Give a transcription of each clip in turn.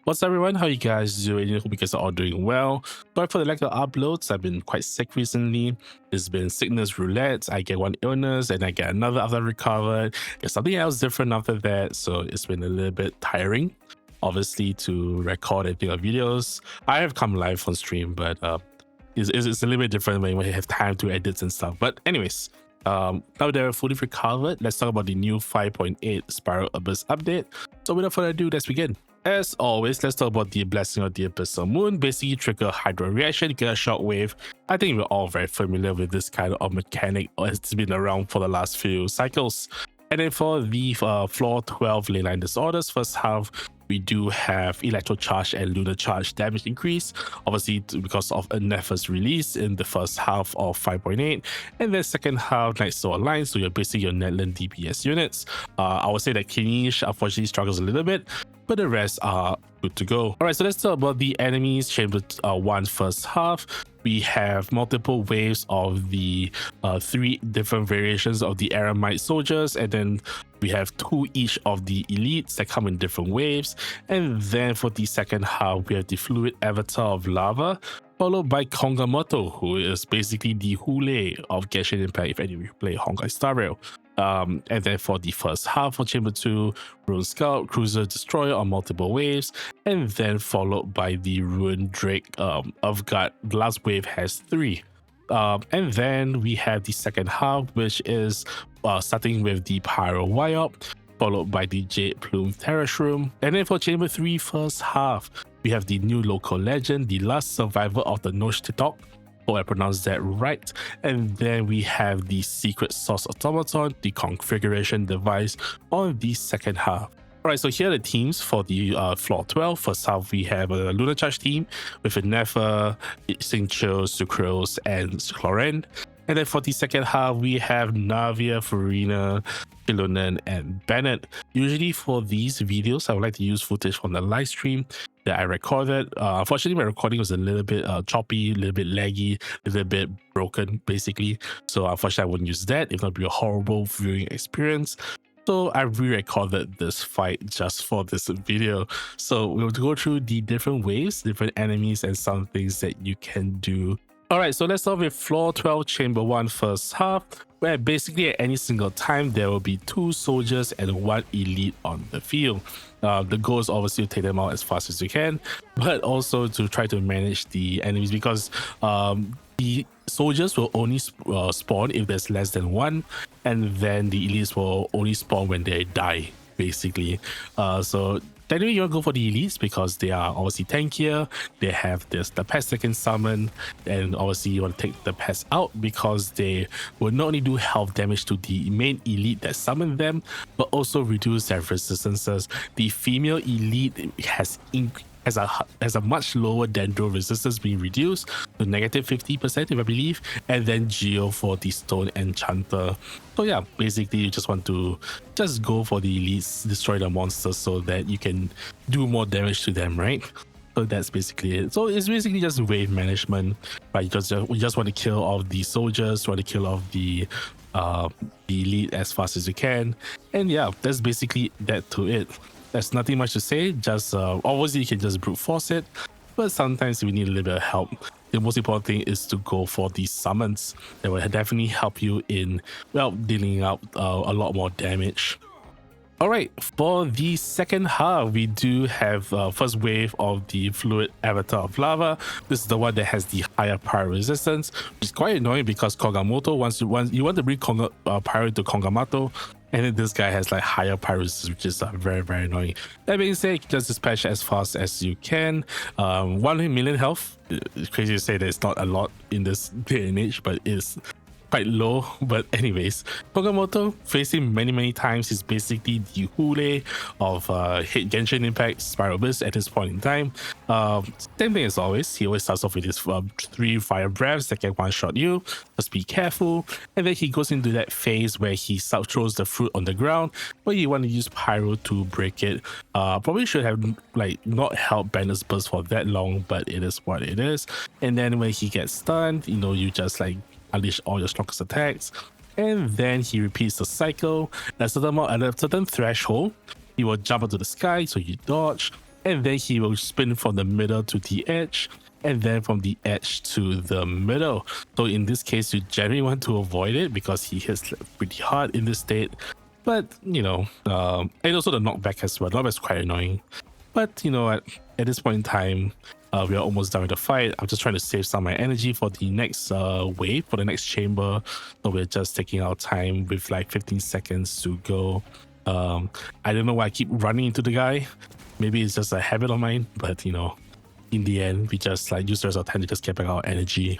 What's up, everyone? How you guys doing? Hope you guys are all doing well. Sorry for the lack of uploads. I've been quite sick recently. It's been sickness roulette. I get one illness and I get another after I recovered. Get something else different after that. So it's been a little bit tiring, obviously, to record and think of videos. I have come live on stream, but it's a little bit different when you have time to edit and stuff. But anyways, now that we're fully recovered, let's talk about the new 5.8 Spiral Abyss update. So without further ado, let's begin. As always, let's talk about the blessing of the Abyssal Moon. Basically, trigger Hydro reaction, get a shockwave. I think we're all very familiar with this kind of mechanic. It's been around for the last few cycles. And then for the floor 12 leyline disorders, first half, we do have Electro Charge and Lunar Charge damage increase, obviously because of a Nephus release in the first half of 5.8, and then second half, Night Soul Alliance, so you're basically your Netland DPS units. I would say that Kinish unfortunately struggles a little bit, but the rest are good to go. Alright, so let's talk about the enemies. Chamber 1 first half. We have multiple waves of the 3 different variations of the Aramite soldiers, and then we have 2 each of the elites that come in different waves. And then for the second half, we have the Fluid Avatar of Lava, followed by Kongamoto, who is basically the Hule of Genshin Impact if any of you play Honkai Star Rail. And then for the first half for Chamber 2, Rune Scout, Cruiser Destroyer on multiple waves, and then followed by the Rune Drake of God. The last wave has 3. And then we have the second half, which is starting with the Pyro Wyop, followed by the Jade Plume Terrace Room. And then for Chamber 3 first half, we have the new local legend, the last survivor of the Nosh Titok. Hope I pronounced that right. And then we have the Secret Source Automaton, the configuration device on the second half. Alright, so here are the teams for the floor 12. First half, we have a Lunar Charge team with a Nefer, Xingqiu, Sucrose, and clorinde. And then for the second half, we have Navia, Farina, Filonen, and Bennett. Usually for these videos, I would like to use footage from the live stream that I recorded. Unfortunately, my recording was a little bit choppy, a little bit laggy, a little bit broken, basically. So unfortunately, I wouldn't use that. It would be a horrible viewing experience. So I re-recorded this fight just for this video. So we'll go through the different waves, different enemies, and some things that you can do. Alright, so let's start with floor 12, Chamber 1 first half, where basically at any single time there will be 2 soldiers and 1 elite on the field. The goal is obviously to take them out as fast as you can, but also to try to manage the enemies, because the soldiers will only spawn if there's less than 1, and then the elites will only spawn when they die, basically. So technically you want to go for the elites because they are obviously tankier, they have the pets that can summon, and obviously you want to take the pets out because they will not only do health damage to the main elite that summoned them, but also reduce their resistances. The female elite has a much lower dendro resistance being reduced to -50%, if I believe, and then Geo for the Stone Enchanter. So yeah, basically you just want to just go for the elites, destroy the monsters so that you can do more damage to them, right? So that's basically it. So it's basically just wave management, right? You just want to kill off the soldiers, want to kill off the elite as fast as you can, and yeah, that's basically that to it. There's nothing much to say, just obviously you can just brute force it, but sometimes we need a little bit of help. The most important thing is to go for these summons that will definitely help you in, well, dealing out a lot more damage. Alright, for the second half, we do have first wave of the Fluid Avatar of Lava. This is the one that has the higher pyro resistance, which is quite annoying because Kongamoto, you want to bring pyro to Kongamoto, and then this guy has like higher pyro resistance, which is very, very annoying. That being said, just dispatch as fast as you can. 1 million health. It's crazy to say that it's not a lot in this day and age, but it's quite low. But anyways, Kongamoto, facing many times, is basically the Hule of hit Genshin Impact Spiral Abyss at this point in time. Same thing as always, he always starts off with his 3 fire breaths that can one-shot you. Just be careful. And then he goes into that phase where he throws the fruit on the ground, where you want to use pyro to break it. Probably should have like not held Banner's Burst for that long, but it is what it is. And then when he gets stunned, you know, you just like unleash all your strongest attacks, and then he repeats the cycle. At a certain threshold, he will jump into the sky, so you dodge, and then he will spin from the middle to the edge, and then from the edge to the middle. So in this case, you generally want to avoid it because he hits pretty hard in this state. But you know, and also the knockback as well. Knockback is quite annoying. But you know what? At this point in time, we are almost done with the fight. I'm just trying to save some of my energy for the next wave, for the next chamber. So we're just taking our time with like 15 seconds to go. I don't know why I keep running into the guy. Maybe it's just a habit of mine, but you know, in the end, we just like use the rest of our time to just get back our energy.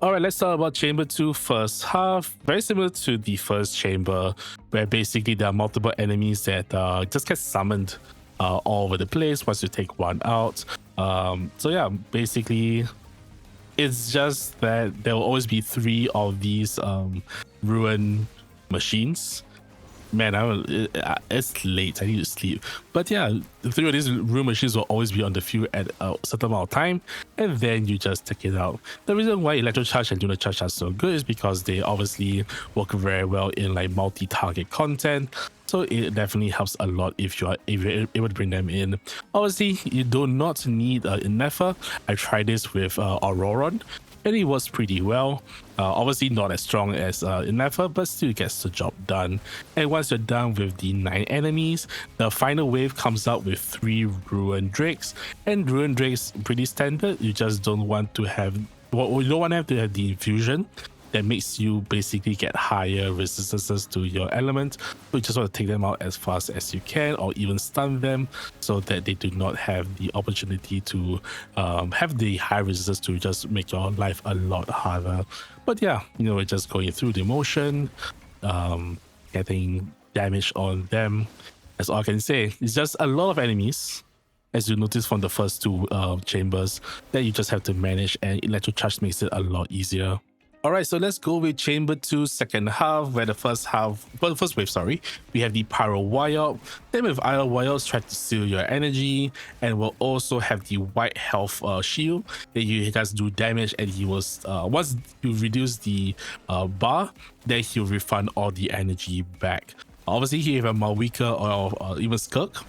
All right, let's talk about Chamber 2 first half. Very similar to the first chamber, where basically there are multiple enemies that just get summoned all over the place once you take one out. So yeah, basically, it's just that there will always be 3 of these ruin machines. Man, it's late. I need to sleep. But yeah, the 3 of these room machines will always be on the field at a certain amount of time, and then you just take it out. The reason why Electro Charge and Lunar Charge are so good is because they obviously work very well in like multi-target content. So it definitely helps a lot if you're able to bring them in. Obviously, you do not need Innefa. I tried this with Auroron, and it works pretty well. Obviously not as strong as Innefa, but still gets the job done. And once you're done with the 9 enemies, the final wave comes out with 3 Ruin Drakes. And Ruin Drakes pretty standard. You just don't want to have, well, you don't want to have the infusion that makes you basically get higher resistances to your element. You just want to take them out as fast as you can, or even stun them so that they do not have the opportunity to have the high resistance to just make your life a lot harder. But yeah, you know, we're just going through the motion, getting damage on them. That's all I can say. It's just a lot of enemies, as you notice from the first 2 chambers, that you just have to manage, and Electro Charge makes it a lot easier. Alright, so let's go with Chamber 2 second half, where the first wave, sorry, we have the Pyro Wild. Then with Idle Wilds, try to steal your energy, and we'll also have the white health shield that you just do damage, and he was once you reduce the bar, then he'll refund all the energy back. Obviously, here you have a mavuika or even skirk.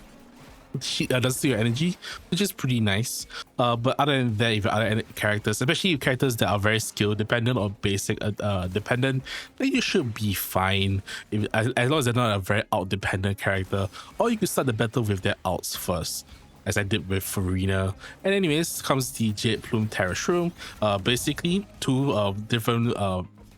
She does steal your energy, which is pretty nice. But other than that, if other characters, especially characters that are very skill dependent or basic dependent, then you should be fine. As long as they're not a very out dependent character, or you could start the battle with their outs first, as I did with Farina. And anyways, comes the Jade Plume Terrace Room. Basically 2 different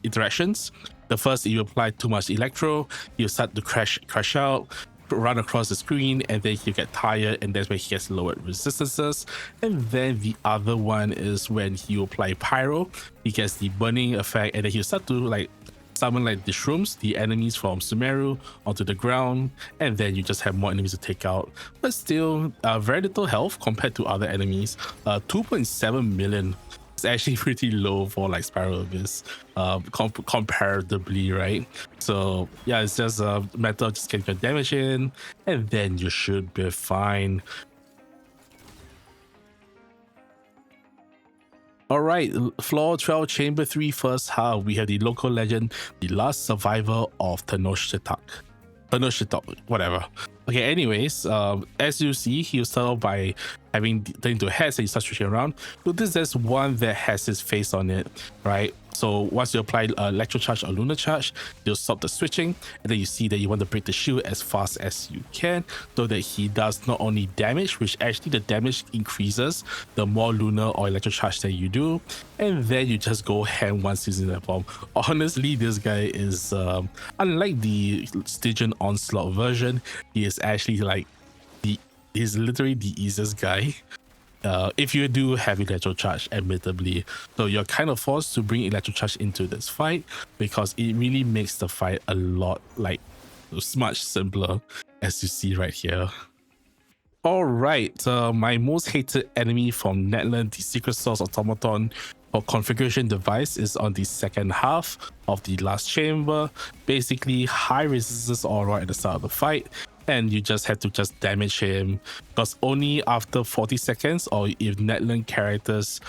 interactions. The first, you apply too much electro, you start to crash out, run across the screen, and then you get tired, and that's when he gets lowered resistances. And then the other one is when you apply pyro, he gets the burning effect, and then he'll start to like summon like the shrooms, the enemies from Sumeru, onto the ground, and then you just have more enemies to take out. But still, very little health compared to other enemies. 2.7 million. It's actually pretty low for like Spiral Abyss, comparatively, right? So yeah, it's just a matter of just getting your damage in, and then you should be fine. All right, Floor 12, Chamber 3, first half. We have the local legend, the last survivor of Tenochtitlan, whatever. Okay, anyways, as you see, he'll start off by having turn into a head, and you start switching around. Notice there's one that has his face on it, right? So once you apply Electro Charge or Lunar Charge, you'll stop the switching, and then you see that you want to break the shield as fast as you can, so that he does not only damage, which actually the damage increases the more Lunar or Electro Charge that you do, and then you just go hand once he's in that form. Honestly, this guy is, unlike the Stygian Onslaught version, he is actually like, he's literally the easiest guy. If you do have Electro Charge, admittedly. So you're kind of forced to bring Electro Charge into this fight, because it really makes the fight a lot, like, much simpler, as you see right here. Alright, my most hated enemy from Netland, the Secret Source Automaton or Configuration Device, is on the second half of the last chamber. Basically, high resistance all right at the start of the fight, and you just have to just damage him, because only after 40 seconds, or if Netland characters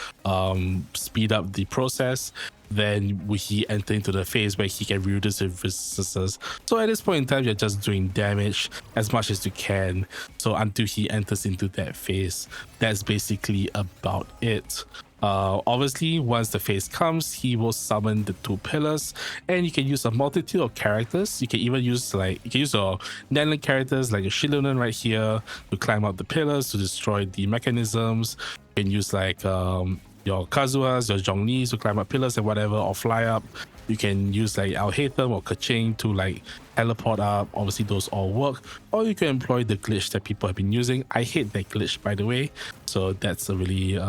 speed up the process, then will he enter into the phase where he can reduce his resistances. So at this point in time, you're just doing damage as much as you can. So until he enters into that phase, that's basically about it. Obviously, once the phase comes, he will summon the 2 pillars, and you can use a multitude of characters. You can even use your Netherland characters like a Shilunan right here to climb up the pillars to destroy the mechanisms. You can use your Kazuhas, your Zhonglis to climb up pillars and whatever, or fly up. You can use like Al-Hatham or Kaching to like teleport up. Obviously, those all work. Or you can employ the glitch that people have been using. I hate that glitch, by the way. So that's a really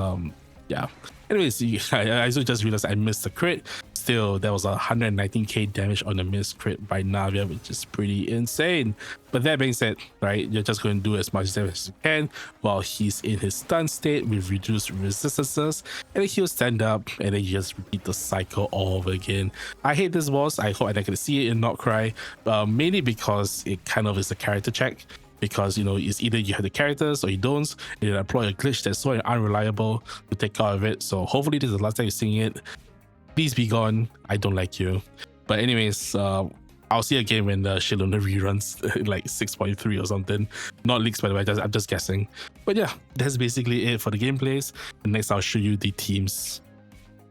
yeah. Anyways, I also just realized I missed the crit. Still, there was 119k damage on the missed crit by Navia, which is pretty insane. But that being said, right, you're just going to do as much damage as you can while he's in his stun state with reduced resistances, and then he'll stand up, and then you just repeat the cycle all over again. I hate this boss. I hope I can see it in Not Cry, mainly because it kind of is a character check. Because, you know, it's either you have the characters or you don't, and you employ a glitch that's so unreliable to take care of it. So hopefully this is the last time you're seeing it. Please be gone. I don't like you. But anyways, I'll see you again when the Shilunan reruns like 6.3 or something. Not leaks, by the way, I'm just guessing. But yeah, that's basically it for the gameplays. And next I'll show you the teams.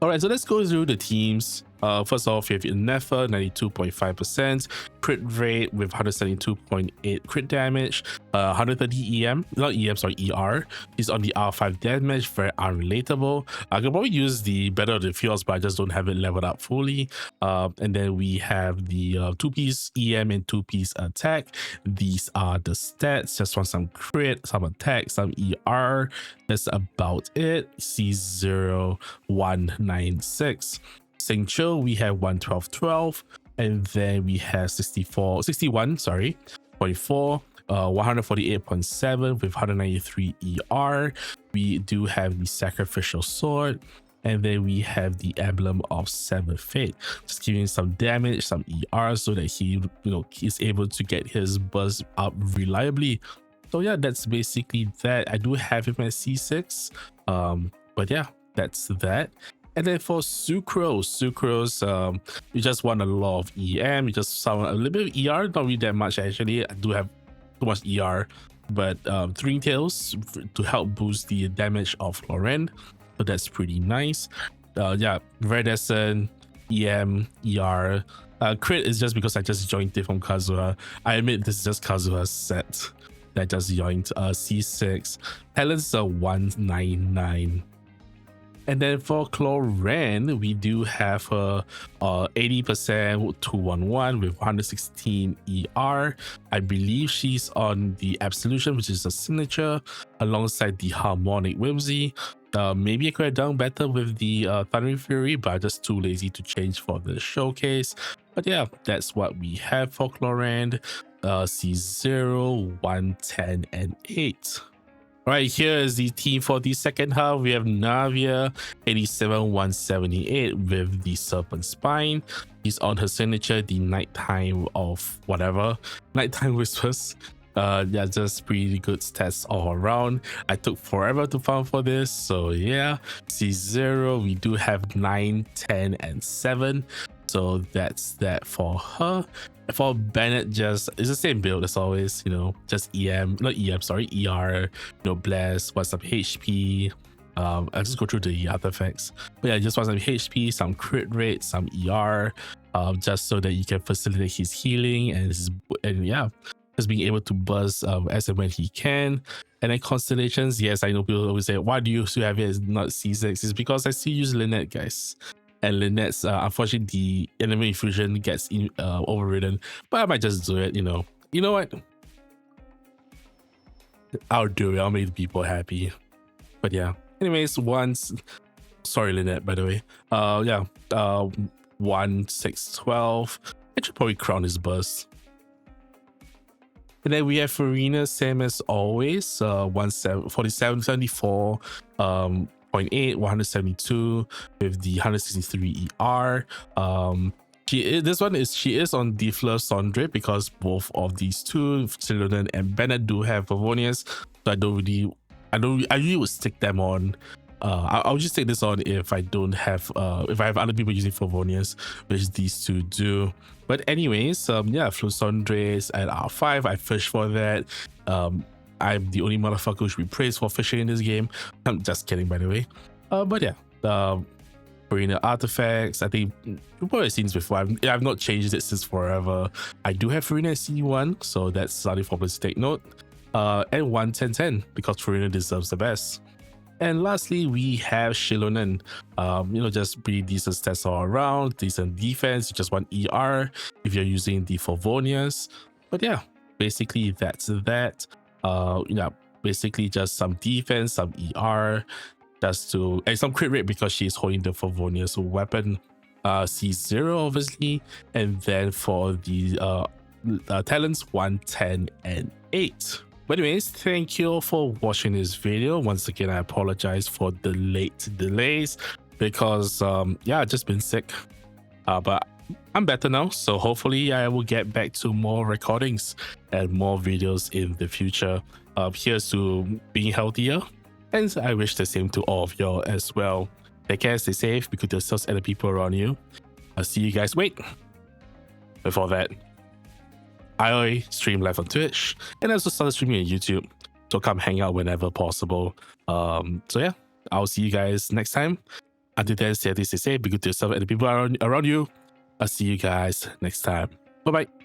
Alright, so let's go through the teams. First off, you have your Nefer, 92.5%, crit rate with 172.8 crit damage, 130 EM, not EM, sorry, ER. He's on the R5 damage, very unrelatable. I could probably use the Better of the Fjords, but I just don't have it leveled up fully. And then we have the 2-piece EM and 2-piece attack. These are the stats. Just want some crit, some attack, some ER. That's about it. C0196. Singcho, we have 112.12, and then we have 61.4, 148.7 with 193 ER. We do have the Sacrificial Sword, and then we have the Emblem of Seventh Fate, just giving some damage, some ER, so that he, he's able to get his buzz up reliably. So yeah, that's basically that. I do have him at C6, but yeah, that's that. And then for Sucrose, you just want a lot of EM. You just summon a little bit of ER, not really that much actually. I do have too much ER, but Three Tails to help boost the damage of clorinde. So that's pretty nice. Yeah, Verdescent, EM, ER. Crit is just because I just joined it from Kazuha. I admit this is just Kazuha's set that I just joined. C6. Talent's 199. And then for clorinde, we do have her 80% 211 with 116 ER. I believe she's on the Absolution, which is a signature, alongside the Harmonic Whimsy. Maybe I could have done better with the Thundering Fury, but I'm just too lazy to change for the showcase. But yeah, that's what we have for clorinde. C0, 110, and 8. Right, here is the team for the second half. We have Navia, 87-178 with the Serpent Spine. He's on her signature, the Nighttime of whatever. Nighttime Whispers. Yeah, just pretty good stats all around. I took forever to farm for this. So yeah, C0, we do have 9, 10, and 7. So that's that for her. For Bennett, just it's the same build as always, just ER, bless, what's up HP. I'll just go through the artifacts. But yeah, just want some HP, some crit rate, some ER, just so that you can facilitate his healing and yeah, just being able to buzz as and when he can. And then constellations, yes, I know people always say, why do you still have it as not C6? It's because I still use Lynette, guys. And Lynette's, unfortunately, the enemy infusion gets overridden, but I might just do it. You know what? I'll do it. I'll make the people happy. But yeah. Anyways, sorry, Lynette, by the way. 1, 6, 12. I should probably crown his buzz. And then we have Farina, same as always. 47, 74. 172 with the 163 ER. She is on Defla Sondre because both of these two, Shilunan and Bennett, do have Favonius. So I really would stick them on I'll just take this on if I don't have if I have other people using Favonius, which these two do. But anyways, yeah, Flusondres at R5, I fished for that. I'm the only motherfucker who should be praised for fishing in this game. I'm just kidding, by the way. But yeah, Marina artifacts, I think you've probably seen this before. I've not changed it since forever. I do have Farina C1, so that's something for us to take note. And 11010 because Farina deserves the best. And lastly, we have Shilonen. Just pretty decent stats all around, decent defense. You just want ER if you're using the Favonius. But yeah, basically that's that. Basically just some defense, some ER, and some crit rate because she's holding the Favonius weapon. C0 obviously, and then for the talents 110 and 8. But anyways, thank you for watching this video. Once again, I apologize for the late delays because I've just been sick, but I'm better now, so hopefully I will get back to more recordings and more videos in the future. Here's to being healthier, and I wish the same to all of y'all as well. Take care, stay safe, be good to yourselves and the people around you. I'll see you guys. Wait, before that, I stream live on Twitch and also started streaming on YouTube, so come hang out whenever possible. So yeah, I'll see you guys next time. Until then, stay safe, be good to yourself and the people around you. I'll see you guys next time. Bye bye.